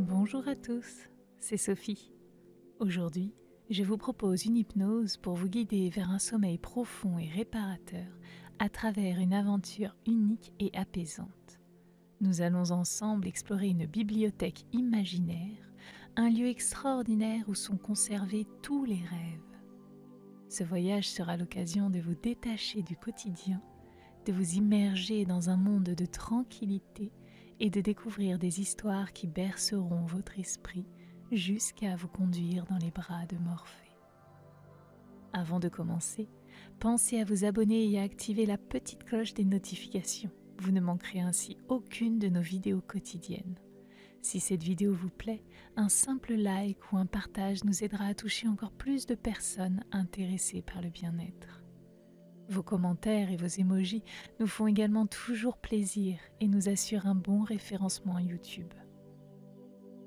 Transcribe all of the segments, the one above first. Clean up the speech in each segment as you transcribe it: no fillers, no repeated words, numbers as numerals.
Bonjour à tous, c'est Sophie. Aujourd'hui, je vous propose une hypnose pour vous guider vers un sommeil profond et réparateur à travers une aventure unique et apaisante. Nous allons ensemble explorer une bibliothèque imaginaire, un lieu extraordinaire où sont conservés tous les rêves. Ce voyage sera l'occasion de vous détacher du quotidien, de vous immerger dans un monde de tranquillité et de découvrir des histoires qui berceront votre esprit jusqu'à vous conduire dans les bras de Morphée. Avant de commencer, pensez à vous abonner et à activer la petite cloche des notifications. Vous ne manquerez ainsi aucune de nos vidéos quotidiennes. Si cette vidéo vous plaît, un simple like ou un partage nous aidera à toucher encore plus de personnes intéressées par le bien-être. Vos commentaires et vos emojis nous font également toujours plaisir et nous assurent un bon référencement YouTube.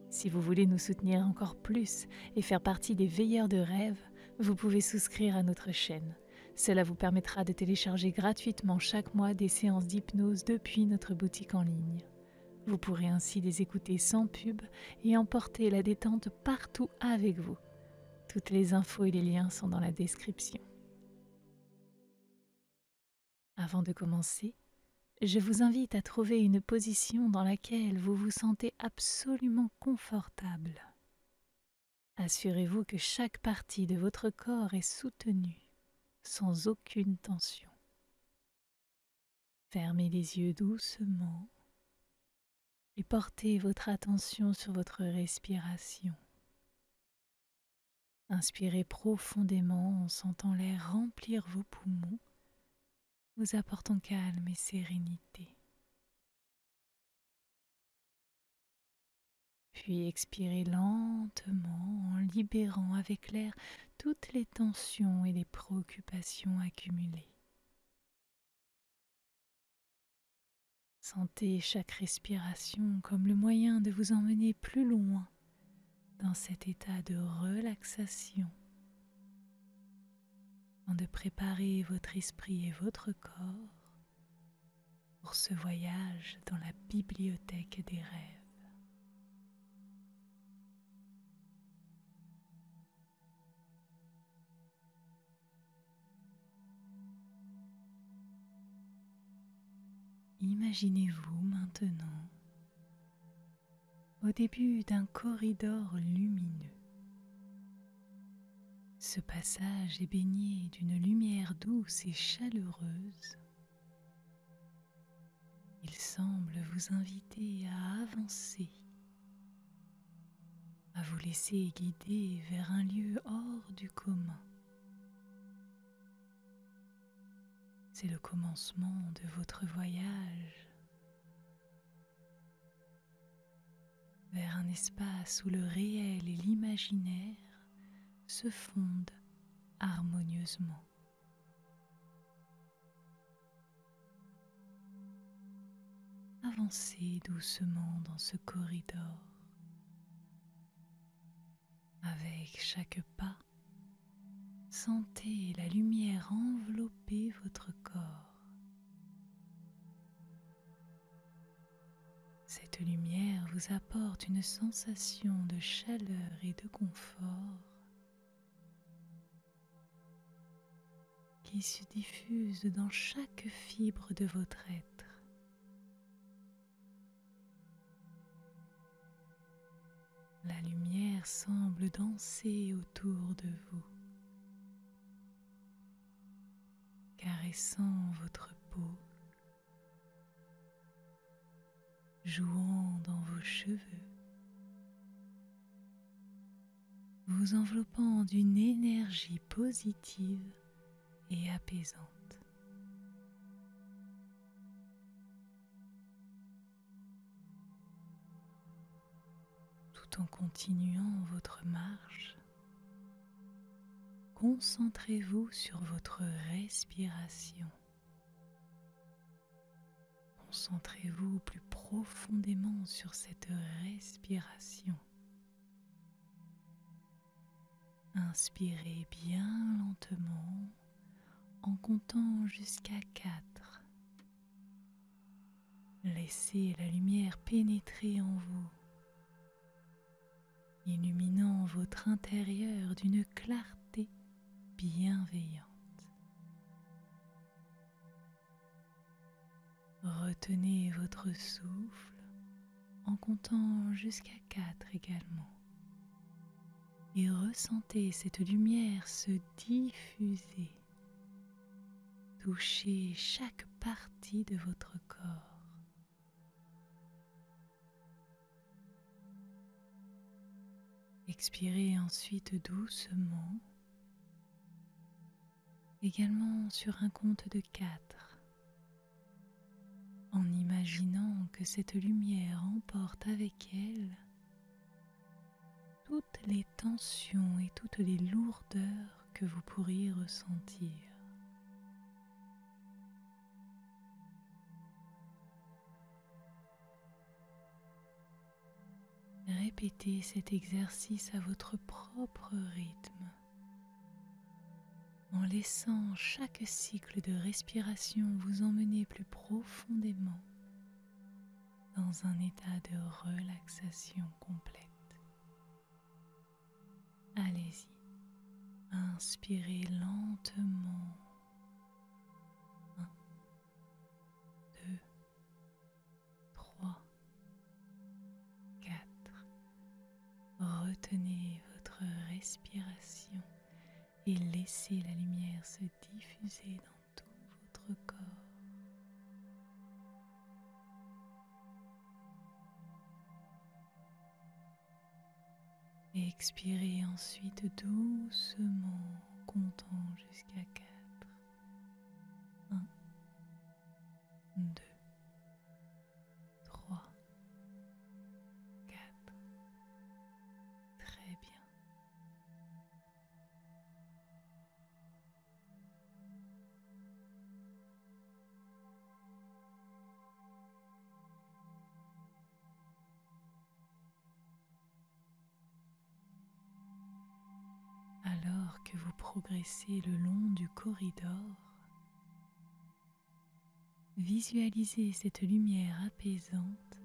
Si vous voulez nous soutenir encore plus et faire partie des veilleurs de rêves, vous pouvez souscrire à notre chaîne. Cela vous permettra de télécharger gratuitement chaque mois des séances d'hypnose depuis notre boutique en ligne. Vous pourrez ainsi les écouter sans pub et emporter la détente partout avec vous. Toutes les infos et les liens sont dans la description. Avant de commencer, je vous invite à trouver une position dans laquelle vous vous sentez absolument confortable. Assurez-vous que chaque partie de votre corps est soutenue, sans aucune tension. Fermez les yeux doucement et portez votre attention sur votre respiration. Inspirez profondément en sentant l'air remplir vos poumons, vous apportant calme et sérénité. Puis expirez lentement en libérant avec l'air toutes les tensions et les préoccupations accumulées. Sentez chaque respiration comme le moyen de vous emmener plus loin dans cet état de relaxation, afin de préparer votre esprit et votre corps pour ce voyage dans la bibliothèque des rêves. Imaginez-vous maintenant au début d'un corridor lumineux. Ce passage est baigné d'une lumière douce et chaleureuse. Il semble vous inviter à avancer, à vous laisser guider vers un lieu hors du commun. C'est le commencement de votre voyage vers un espace où le réel et l'imaginaire se fondent harmonieusement. Avancez doucement dans ce corridor. Avec chaque pas, sentez la lumière envelopper votre corps. Cette lumière vous apporte une sensation de chaleur et de confort qui se diffuse dans chaque fibre de votre être. La lumière semble danser autour de vous, caressant votre peau, jouant dans vos cheveux, vous enveloppant d'une énergie positive et apaisante. Tout en continuant votre marche, concentrez-vous sur votre respiration. Concentrez-vous plus profondément sur cette respiration. Inspirez bien lentement en comptant jusqu'à 4. Laissez la lumière pénétrer en vous illuminant votre intérieur d'une clarté bienveillante. Retenez votre souffle en comptant jusqu'à 4 également et ressentez cette lumière se diffuser, toucher chaque partie de votre corps. Expirez ensuite doucement, également sur un compte de 4, en imaginant que cette lumière emporte avec elle toutes les tensions et toutes les lourdeurs que vous pourriez ressentir. Répétez cet exercice à votre propre rythme, en laissant chaque cycle de respiration vous emmener plus profondément dans un état de relaxation complète. Allez-y, inspirez lentement. 1, 2, 3, 4. Retenez votre respiration et laissez la lumière se diffuser dans tout votre corps. Et expirez ensuite doucement, comptant jusqu'à 4. 1, 2, 3, 4. Très bien. Alors que vous progressez le long du corridor, visualisez cette lumière apaisante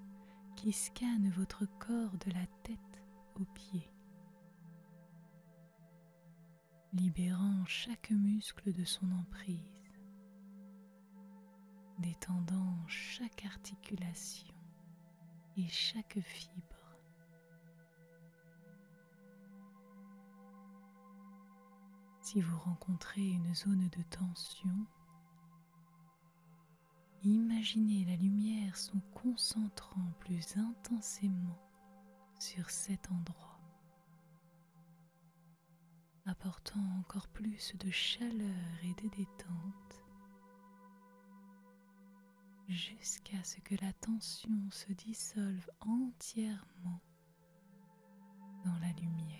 qui scanne votre corps de la tête aux pieds, libérant chaque muscle de son emprise, détendant chaque articulation et chaque fibre. Si vous rencontrez une zone de tension, imaginez la lumière se concentrant plus intensément sur cet endroit, apportant encore plus de chaleur et de détente, jusqu'à ce que la tension se dissolve entièrement dans la lumière.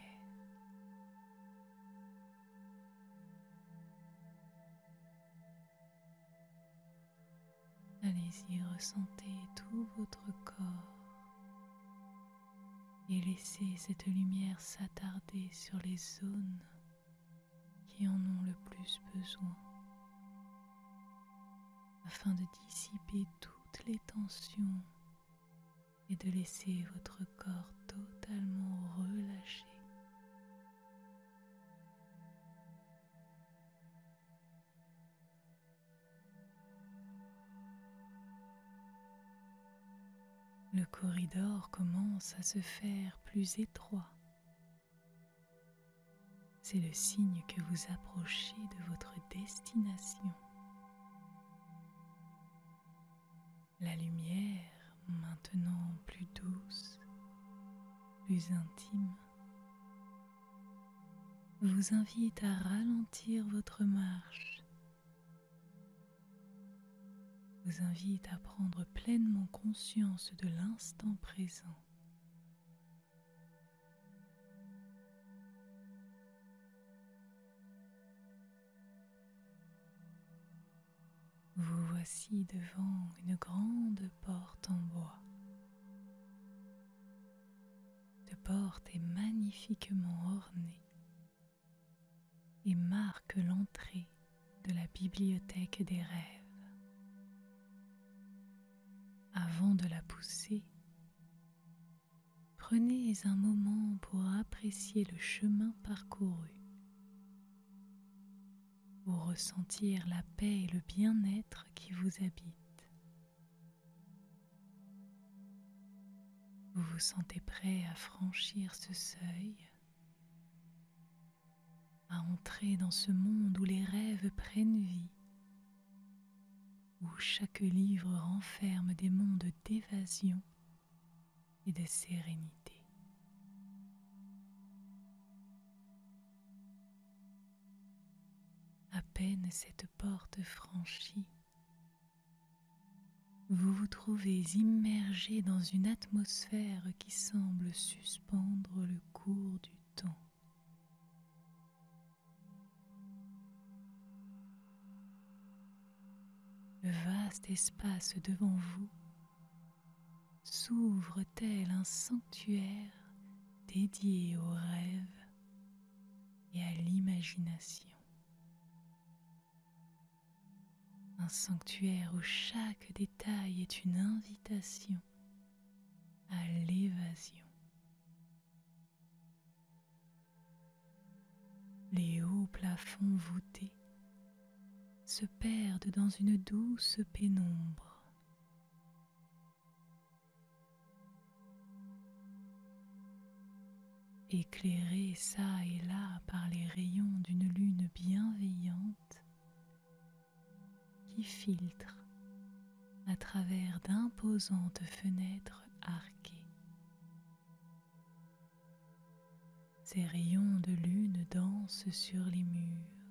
Allez-y, ressentez tout votre corps et laissez cette lumière s'attarder sur les zones qui en ont le plus besoin, afin de dissiper toutes les tensions et de laisser votre corps totalement relâché. Le corridor commence à se faire plus étroit. C'est le signe que vous approchez de votre destination. La lumière, maintenant plus douce, plus intime, vous invite à ralentir votre marche, vous invite à prendre pleinement conscience de l'instant présent. Vous voici devant une grande porte en bois. Cette porte est magnifiquement ornée et marque l'entrée de la bibliothèque des rêves. Avant de la pousser, Prenez un moment pour apprécier le chemin parcouru, pour ressentir la paix et le bien-être qui vous habitent. Vous vous sentez prêt à franchir ce seuil, à entrer dans ce monde où les rêves prennent vie, où chaque livre renferme des mondes d'évasion et de sérénité. À peine cette porte franchie, vous vous trouvez immergé dans une atmosphère qui semble suspendre le cours du temps. Le vaste espace devant vous s'ouvre tel un sanctuaire dédié aux rêves et à l'imagination. Un sanctuaire où chaque détail est une invitation à l'évasion. Les hauts plafonds voûtés se perdent dans une douce pénombre. Éclairés çà et là par les rayons d'une lune bienveillante qui filtre à travers d'imposantes fenêtres arquées. Ces rayons de lune dansent sur les murs.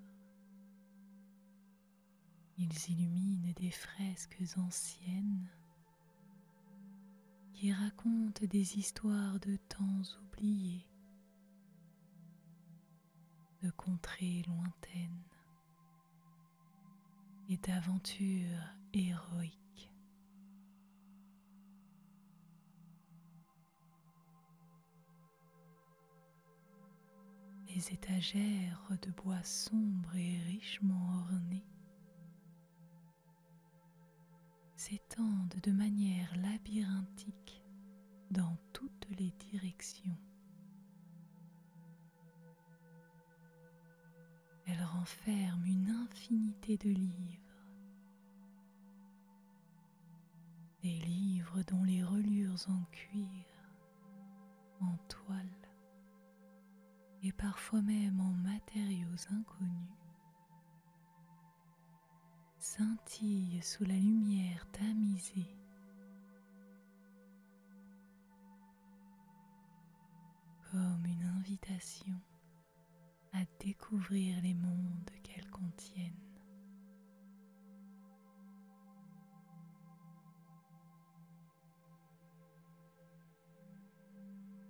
Ils illuminent des fresques anciennes qui racontent des histoires de temps oubliés, de contrées lointaines et d'aventures héroïques. Les étagères de bois sombre et richement ornées s'étendent de manière labyrinthique dans toutes les directions. Elles renferment une infinité de livres, des livres dont les reliures en cuir, en toile et parfois même en matériaux inconnus scintillent sous la lumière tamisée. Comme une invitation à découvrir les mondes qu'elles contiennent.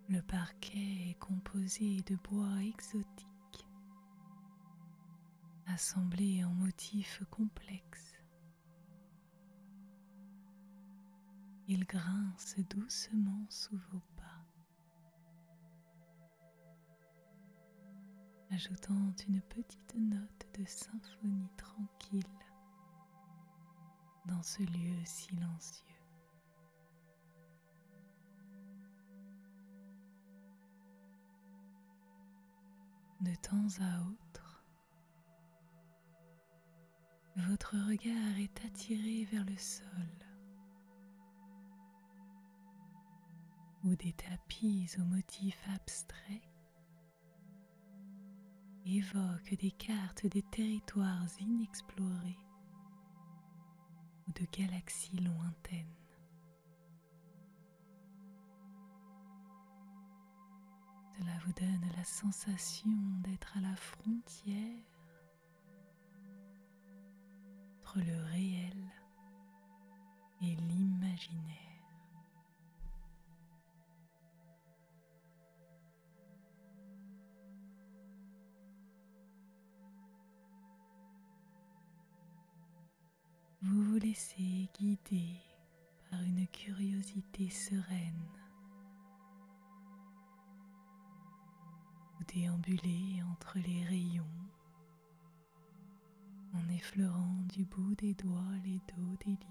Le parquet est composé de bois exotiques, assemblés en motifs complexes. Il grince doucement sous vos pas, ajoutant une petite note de symphonie tranquille dans ce lieu silencieux. De temps à autre, votre regard est attiré vers le sol, où des tapis aux motifs abstraits évoquent des cartes des territoires inexplorés ou de galaxies lointaines. Cela vous donne la sensation d'être à la frontière entre le réel et l'imaginaire. Vous vous laissez guider par une curiosité sereine. Vous déambulez entre les rayons en effleurant du bout des doigts les dos des livres.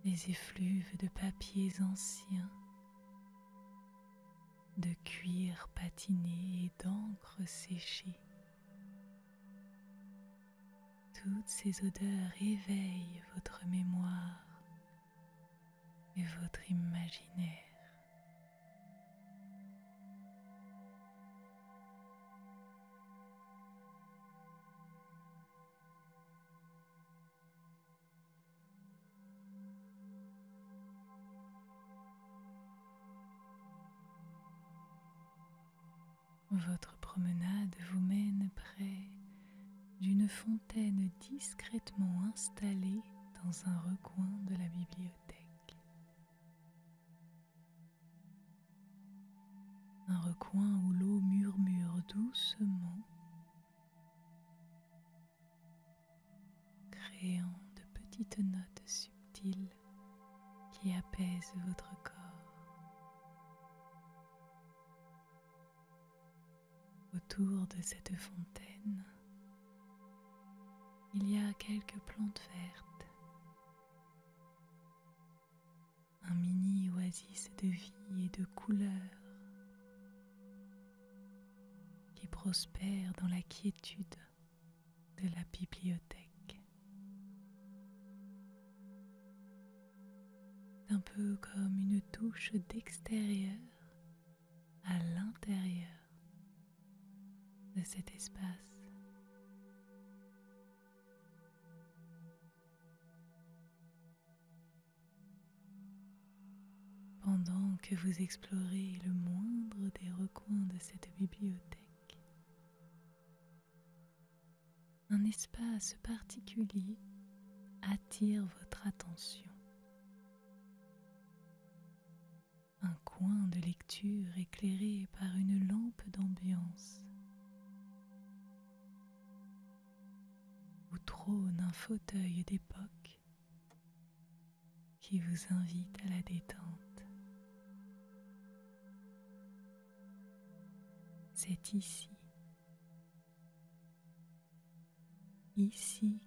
les effluves de papiers anciens, de cuir patiné et d'encre séchée. Toutes ces odeurs éveillent votre mémoire et votre imaginaire. Votre promenade vous mène près d'une fontaine discrètement installée dans un recoin de la bibliothèque. Un recoin où l'eau murmure doucement, créant de petites notes subtiles qui apaisent votre corps. Autour de cette fontaine, il y a quelques plantes vertes, un mini oasis de vie et de couleurs qui prospère dans la quiétude de la bibliothèque. Un peu comme une touche d'extérieur à l'intérieur de cet espace. Pendant que vous explorez le moindre des recoins de cette bibliothèque, un espace particulier attire votre attention. Un coin de lecture éclairé par une lampe d'ambiance, où trône un fauteuil d'époque qui vous invite à la détente. C'est ici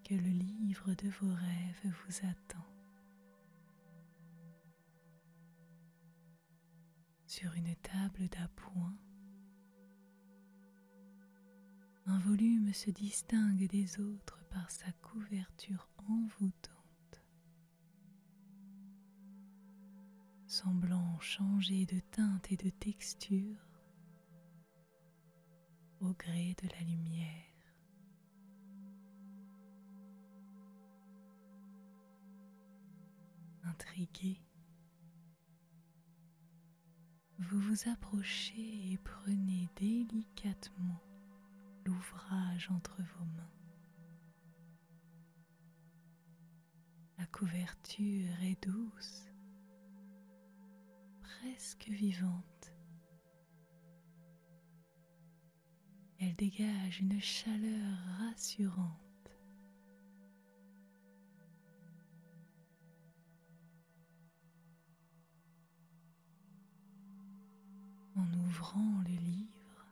que le livre de vos rêves vous attend. Sur une table d'appoint, un volume se distingue des autres par sa couverture envoûtante, semblant changer de teinte et de texture au gré de la lumière. Intrigué, vous vous approchez et prenez délicatement l'ouvrage entre vos mains. La couverture est douce, presque vivante. Elle dégage une chaleur rassurante. En ouvrant le livre,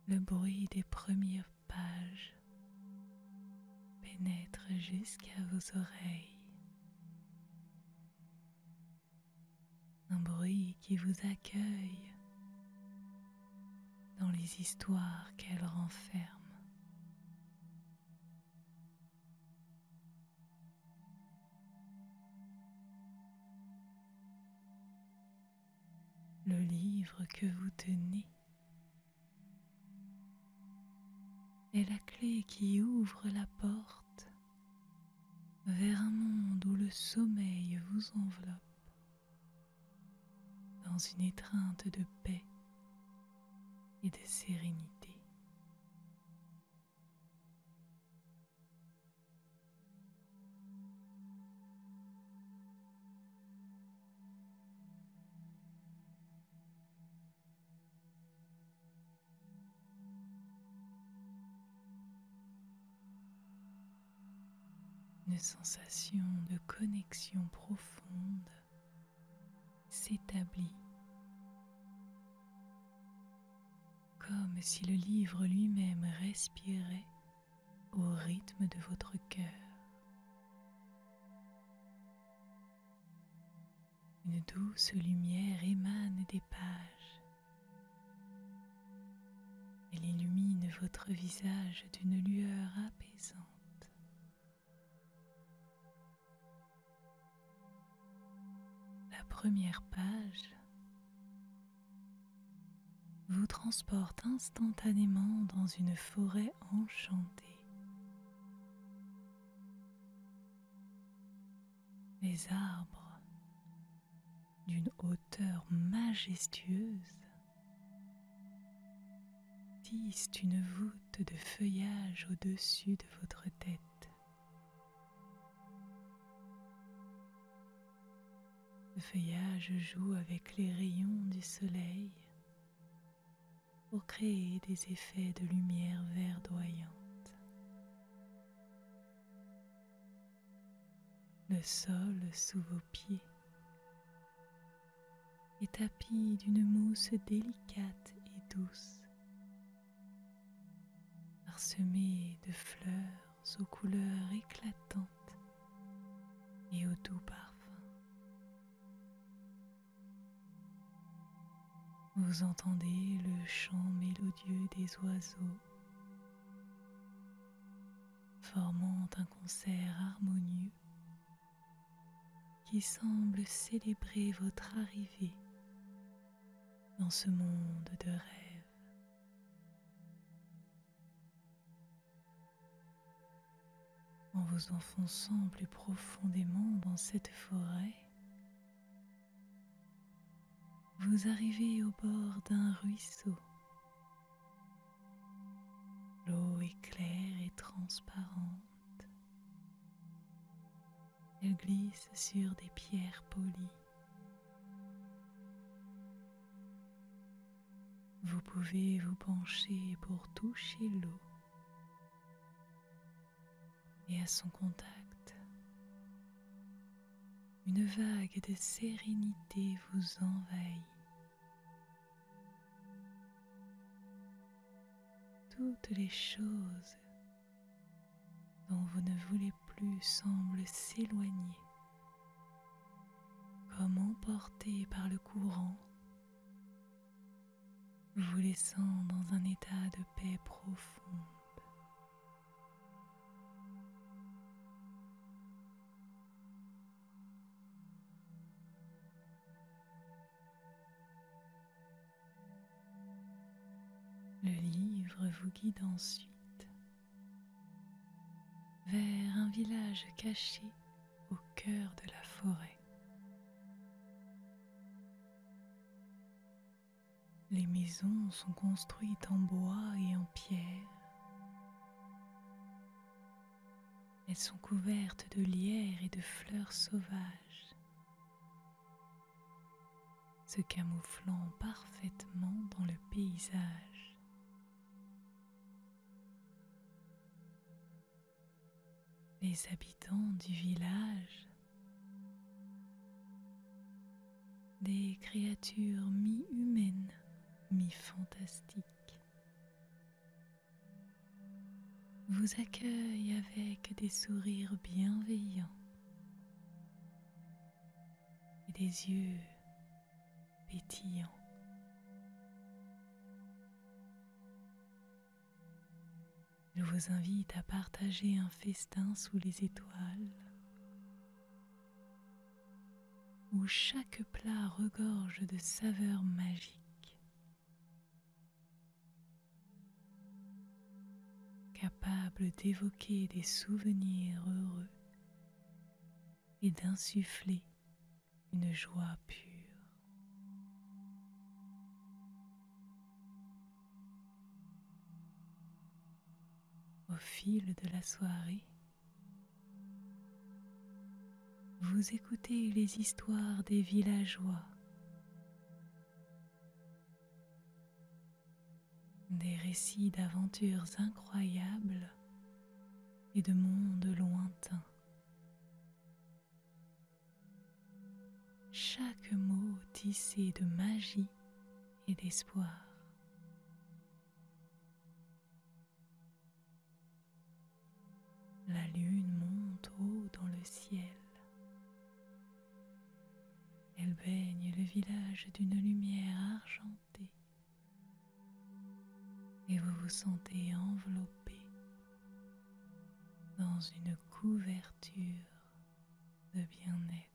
le bruit des premières pages pénètre jusqu'à vos oreilles. Un bruit qui vous accueille dans les histoires qu'elle renferme. Le livre que vous tenez est la clé qui ouvre la porte vers un monde où le sommeil vous enveloppe dans une étreinte de paix et de sérénité. Une sensation de connexion profonde s'établit, comme si le livre lui-même respirait au rythme de votre cœur. Une douce lumière émane des pages. Elle illumine votre visage d'une lueur apaisante. La première page vous transporte instantanément dans une forêt enchantée. Les arbres, d'une hauteur majestueuse, tissent une voûte de feuillage au-dessus de votre tête. Le feuillage joue avec les rayons du soleil pour créer des effets de lumière verdoyante. Le sol sous vos pieds est tapi d'une mousse délicate et douce, parsemée de fleurs aux couleurs éclatantes et au doux parfum. Vous entendez le chant mélodieux des oiseaux, formant un concert harmonieux qui semble célébrer votre arrivée dans ce monde de rêve. En vous enfonçant plus profondément dans cette forêt, vous arrivez au bord d'un ruisseau. L'eau est claire et transparente. Elle glisse sur des pierres polies. Vous pouvez vous pencher pour toucher l'eau. Et à son contact, une vague de sérénité vous envahit. Toutes les choses dont vous ne voulez plus semblent s'éloigner, comme emportées par le courant, vous laissant dans un état de paix profonde. Le livre vous guide ensuite vers un village caché au cœur de la forêt. Les maisons sont construites en bois et en pierre. Elles sont couvertes de lierre et de fleurs sauvages, se camouflant parfaitement dans le paysage. Les habitants du village, des créatures mi-humaines, mi-fantastiques, vous accueillent avec des sourires bienveillants et des yeux pétillants. Je vous invite à partager un festin sous les étoiles où chaque plat regorge de saveurs magiques, capables d'évoquer des souvenirs heureux et d'insuffler une joie pure. Au fil de la soirée, vous écoutez les histoires des villageois, des récits d'aventures incroyables et de mondes lointains. Chaque mot tissé de magie et d'espoir. La lune monte haut dans le ciel. Elle baigne le village d'une lumière argentée et vous vous sentez enveloppé dans une couverture de bien-être.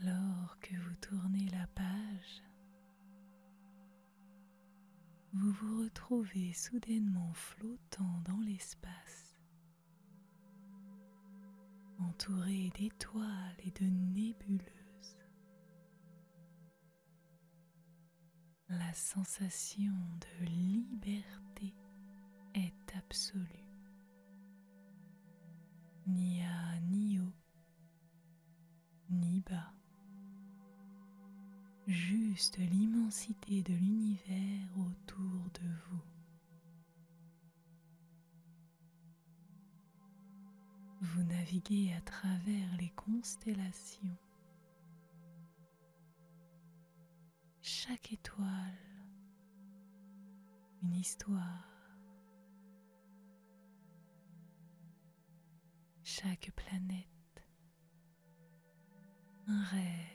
Lors que vous tournez la page, vous vous retrouvez soudainement flottant dans l'espace, entouré d'étoiles et de nébuleuses. La sensation de liberté est absolue. Ni A ni haut, ni bas. Juste l'immensité de l'univers autour de vous. Vous naviguez à travers les constellations. Chaque étoile, une histoire. Chaque planète, un rêve.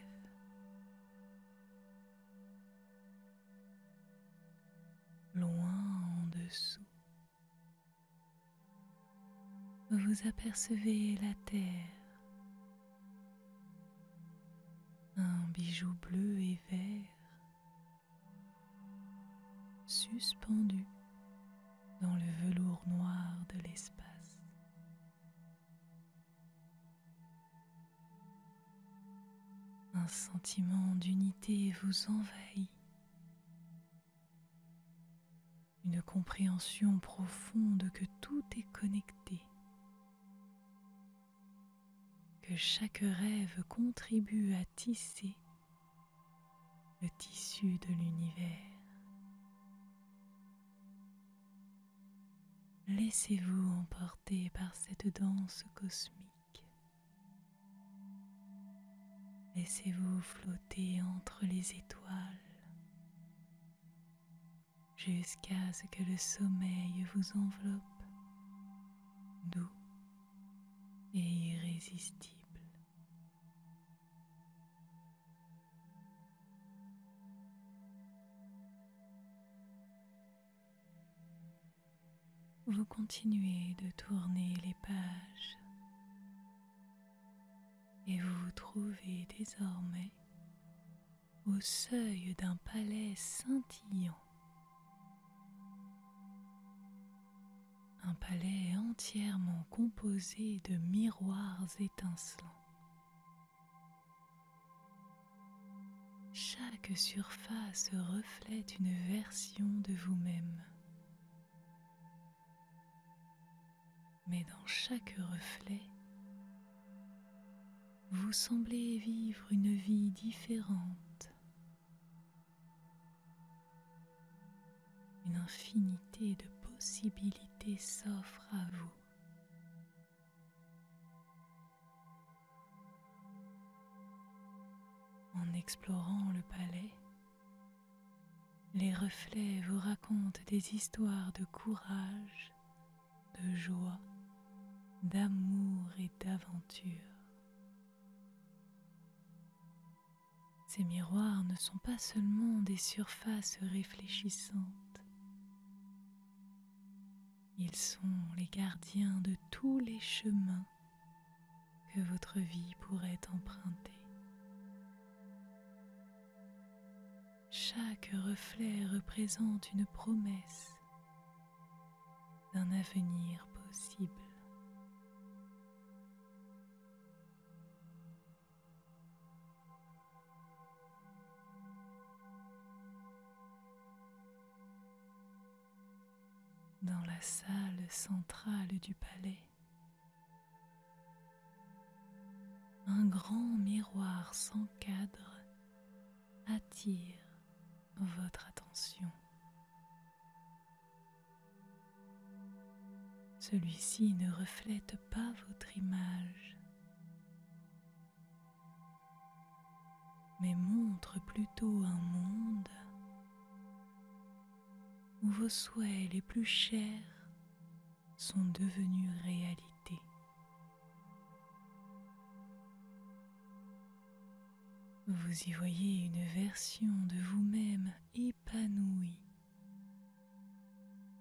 Loin en dessous, vous apercevez la terre, un bijou bleu et vert, suspendu dans le velours noir de l'espace. Un sentiment d'unité vous envahit. Une compréhension profonde que tout est connecté, que chaque rêve contribue à tisser le tissu de l'univers. Laissez-vous emporter par cette danse cosmique. Laissez-vous flotter entre les étoiles jusqu'à ce que le sommeil vous enveloppe, doux et irrésistible. Vous continuez de tourner les pages et vous vous trouvez désormais au seuil d'un palais scintillant. Un palais entièrement composé de miroirs étincelants. Chaque surface reflète une version de vous-même. Mais dans chaque reflet, vous semblez vivre une vie différente. Une infinité de possibilités s'offre à vous. En explorant le palais, les reflets vous racontent des histoires de courage, de joie, d'amour et d'aventure. Ces miroirs ne sont pas seulement des surfaces réfléchissantes. Ils sont les gardiens de tous les chemins que votre vie pourrait emprunter. Chaque reflet représente une promesse d'un avenir possible. Dans la salle centrale du palais, un grand miroir sans cadre attire votre attention. Celui-ci ne reflète pas votre image, mais montre plutôt un monde où vos souhaits les plus chers sont devenus réalité. Vous y voyez une version de vous-même épanouie,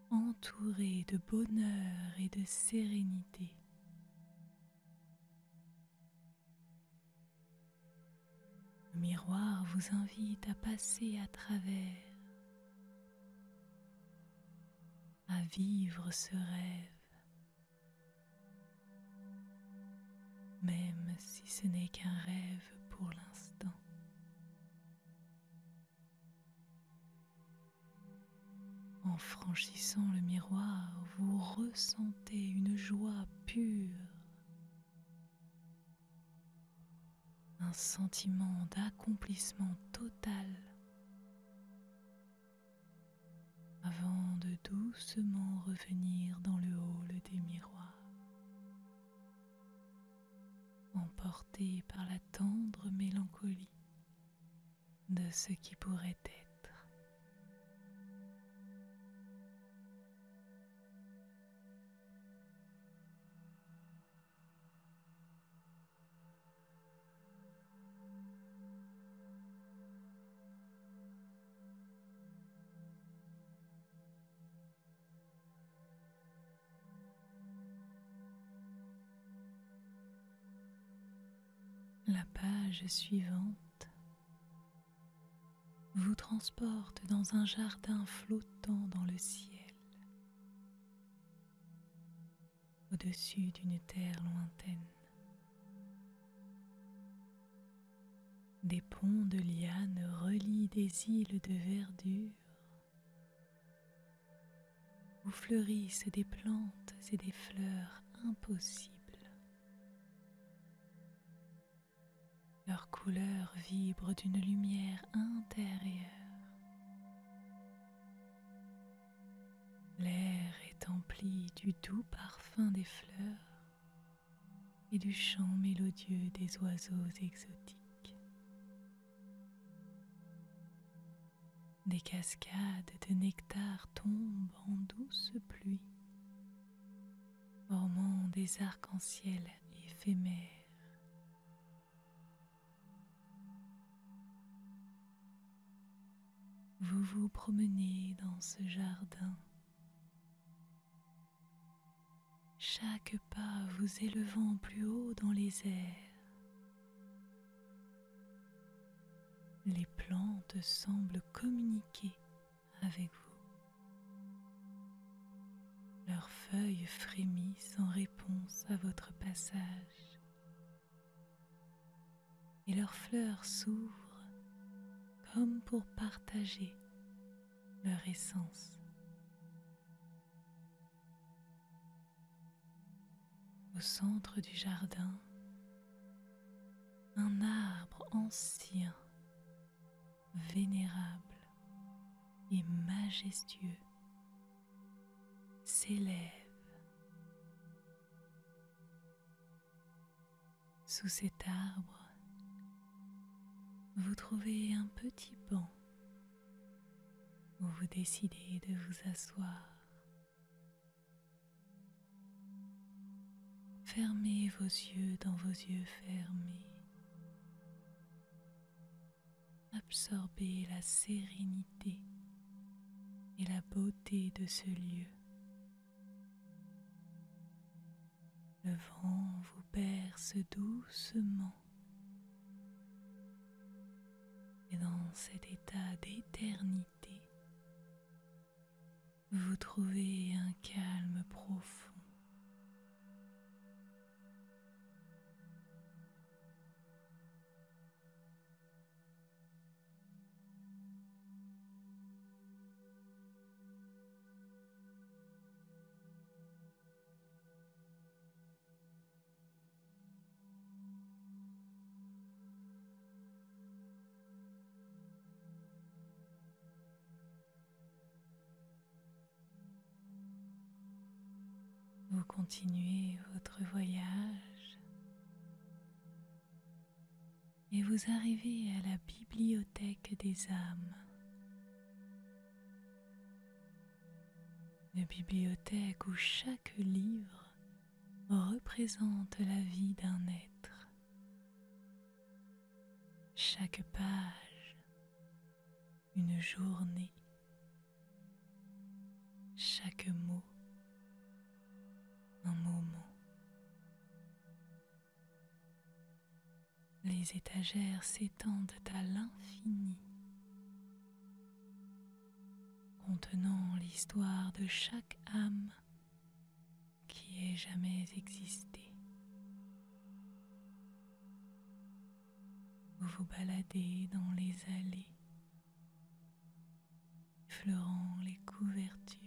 entourée de bonheur et de sérénité. Le miroir vous invite à passer à travers, à vivre ce rêve, même si ce n'est qu'un rêve pour l'instant. En franchissant le miroir, vous ressentez une joie pure, un sentiment d'accomplissement total, avant de doucement revenir dans le hall des miroirs, emporté par la tendre mélancolie de ce qui pourrait être. La page suivante vous transporte dans un jardin flottant dans le ciel, au-dessus d'une terre lointaine. Des ponts de lianes relient des îles de verdure où fleurissent des plantes et des fleurs impossibles. Leur couleur vibre d'une lumière intérieure. L'air est empli du doux parfum des fleurs et du chant mélodieux des oiseaux exotiques. Des cascades de nectar tombent en douce pluie, formant des arcs-en-ciel éphémères. Vous vous promenez dans ce jardin, chaque pas vous élevant plus haut dans les airs. Les plantes semblent communiquer avec vous. Leurs feuilles frémissent en réponse à votre passage et leurs fleurs s'ouvrent comme pour partager leur essence. Au centre du jardin, un arbre ancien, vénérable et majestueux s'élève. Sous cet arbre, vous trouvez un petit banc où vous décidez de vous asseoir. Fermez vos yeux dans vos yeux fermés. Absorbez la sérénité et la beauté de ce lieu. Le vent vous berce doucement et dans cet état d'éternité, vous trouvez un calme profond. continuez votre voyage et vous arrivez à la bibliothèque des âmes. Une bibliothèque où chaque livre représente la vie d'un être. Chaque page, une journée. Chaque mot, un moment. Les étagères s'étendent à l'infini, contenant l'histoire de chaque âme qui ait jamais existé. Vous vous baladez dans les allées, effleurant les couvertures,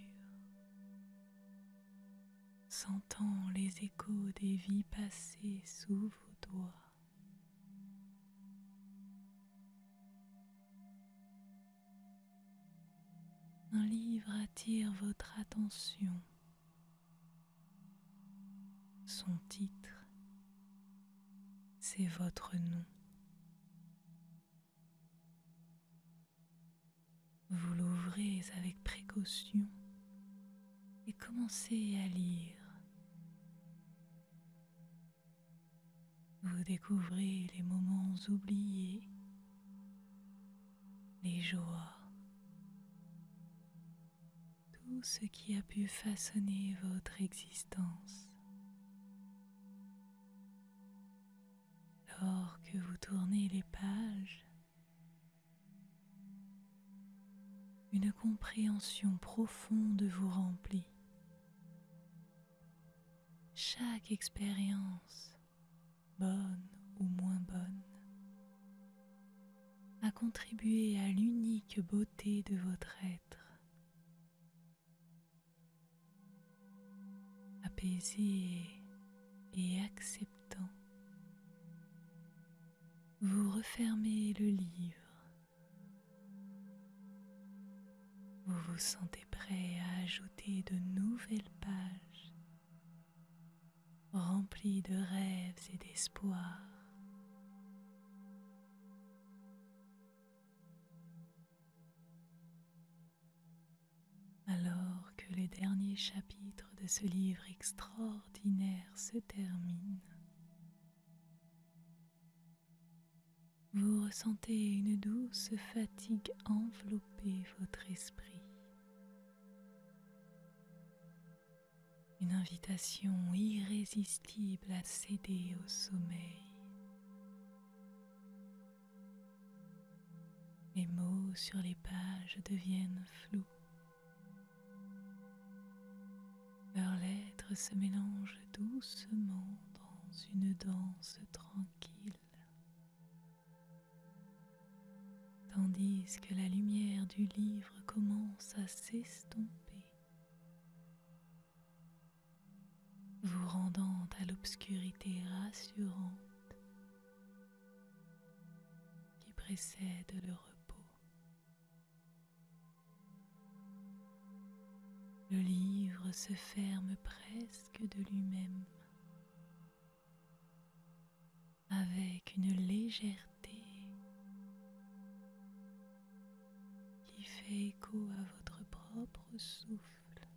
sentant les échos des vies passées sous vos doigts. Un livre attire votre attention. Son titre, c'est votre nom. Vous l'ouvrez avec précaution et commencez à lire. Vous découvrez les moments oubliés, les joies, tout ce qui a pu façonner votre existence. Alors que vous tournez les pages, une compréhension profonde vous remplit. Chaque expérience, bonne ou moins bonne, a contribué à l'unique beauté de votre être. Apaisé et acceptant, vous refermez le livre. Vous vous sentez prêt à ajouter de nouvelles pages remplies de rêves et d'espoir. Alors que les derniers chapitres de ce livre extraordinaire se terminent, vous ressentez une douce fatigue envelopper votre esprit. Une invitation irrésistible à céder au sommeil. Les mots sur les pages deviennent flous. Leurs lettres se mélangent doucement dans une danse tranquille. Tandis que la lumière du livre commence à s'estomper, vous rendant à l'obscurité rassurante qui précède le repos. Le livre se ferme presque de lui-même, avec une légèreté qui fait écho à votre propre souffle.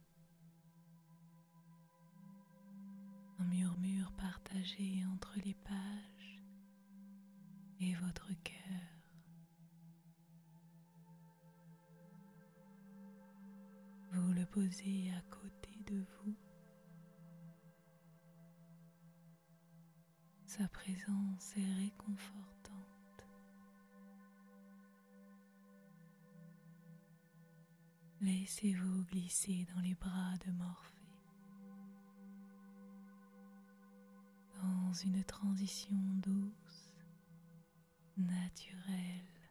Un murmure partagé entre les pages et votre cœur. Vous le posez à côté de vous. Sa présence est réconfortante. Laissez-vous glisser dans les bras de Morphée. Dans une transition douce, naturelle,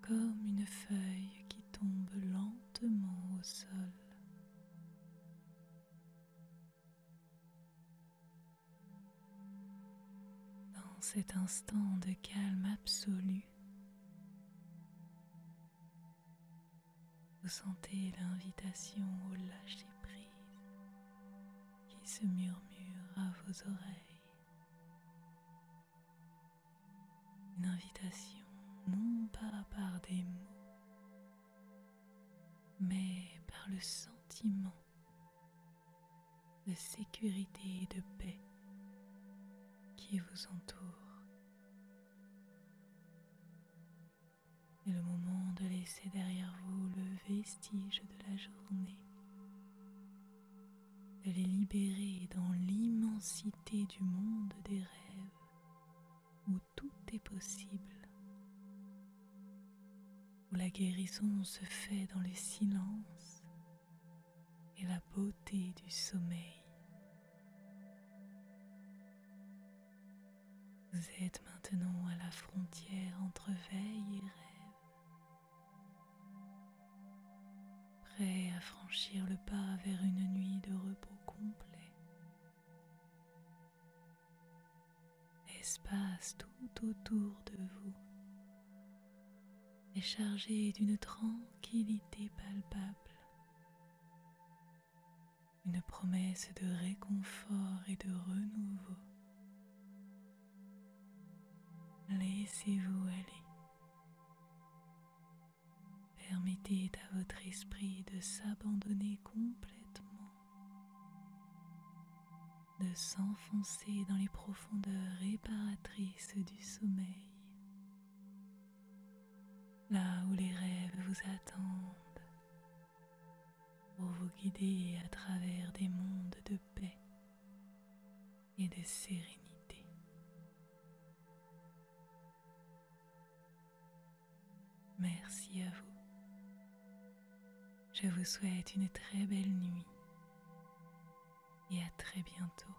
comme une feuille qui tombe lentement au sol. Dans cet instant de calme absolu, vous sentez l'invitation au lâcher-prise. se murmure à vos oreilles. Une invitation non pas par des mots, mais par le sentiment de sécurité et de paix qui vous entoure. C'est le moment de laisser derrière vous le vestige de la journée, de les libérer dans l'immensité du monde des rêves où tout est possible, où la guérison se fait dans le silence et la beauté du sommeil. Vous êtes maintenant à la frontière entre veille et rêve, prêt à franchir le pas vers une nuit de repos complet. L'espace tout autour de vous est chargé d'une tranquillité palpable, une promesse de réconfort et de renouveau. Laissez-vous aller. Permettez à votre esprit de s'abandonner complètement, de s'enfoncer dans les profondeurs réparatrices du sommeil, là où les rêves vous attendent pour vous guider à travers des mondes de paix et de sérénité. Merci à vous. Je vous souhaite une très belle nuit et à très bientôt.